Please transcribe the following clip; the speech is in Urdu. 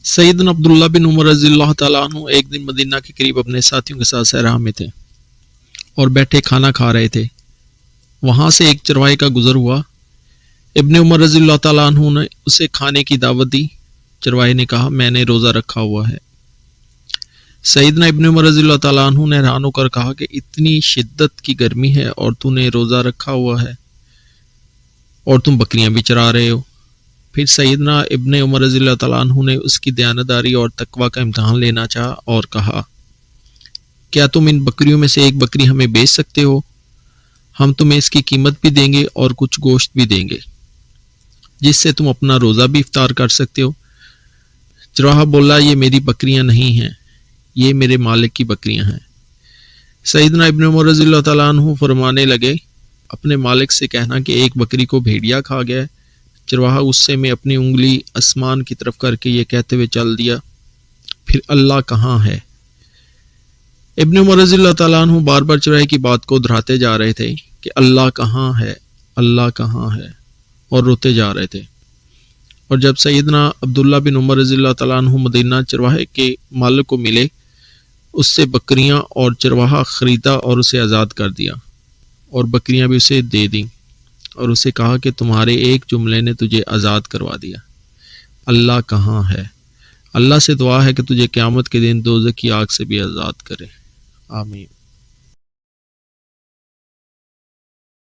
سیدنا عبداللہ بن عمر رضی اللہ تعالیٰ عنہ ایک دن مدینہ کے قریب اپنے ساتھیوں کے ساتھ صحرا میں تھے اور بیٹھے کھانا کھا رہے تھے۔ وہاں سے ایک چرواہے کا گزر ہوا۔ ابن عمر رضی اللہ تعالیٰ عنہ نے اسے کھانے کی دعوت دی۔ چرواہے نے کہا میں نے روزہ رکھا ہوا ہے۔ سیدنا ابن عمر رضی اللہ تعالیٰ عنہ نے حیران ہو کر کہا کہ اتنی شدت کی گرمی ہے اور تو نے روزہ رکھا ہوا ہے اور تم بکریاں بھی چرا رہے ہو۔ پھر سیدنا ابن عمر رضی اللہ تعالیٰ عنہ نے اس کی دیانتداری اور تقوی کا امتحان لینا چاہا اور کہا کیا تم ان بکریوں میں سے ایک بکری ہمیں بیچ سکتے ہو؟ ہم تمہیں اس کی قیمت بھی دیں گے اور کچھ گوشت بھی دیں گے جس سے تم اپنا روزہ بھی افطار کر سکتے ہو۔ چرواہا بولا یہ میری بکریاں نہیں ہیں، یہ میرے مالک کی بکریاں ہیں۔ سیدنا ابن عمر رضی اللہ تعالیٰ عنہ فرمانے لگے اپنے مالک سے کہنا کہ ایک بکری کو بھیڑیا کھا گیا ہے۔ چرواہا غصے میں اپنی انگلی آسمان کی طرف کر کے یہ کہتے ہوئے چل دیا پھر اللہ کہاں ہے؟ ابن عمر رضی اللہ تعالیٰ عنہ بار بار چرواہے کی بات کو دہراتے جا رہے تھے کہ اللہ کہاں ہے، اللہ کہاں ہے، اور روتے جا رہے تھے۔ اور جب سیدنا عبداللہ بن عمر رضی اللہ تعالیٰ عنہ مدینہ چرواہے کے مالک کو ملے، اس سے بکریاں اور چرواہا خریدا اور اسے آزاد کر دیا اور بکریاں بھی اسے دے دیں اور اسے کہا کہ تمہارے ایک جملے نے تجھے آزاد کروا دیا۔ اللہ کہاں ہے؟ اللہ سے دعا ہے کہ تجھے قیامت کے دن دوزخ کی آگ سے بھی آزاد کرے۔ آمین۔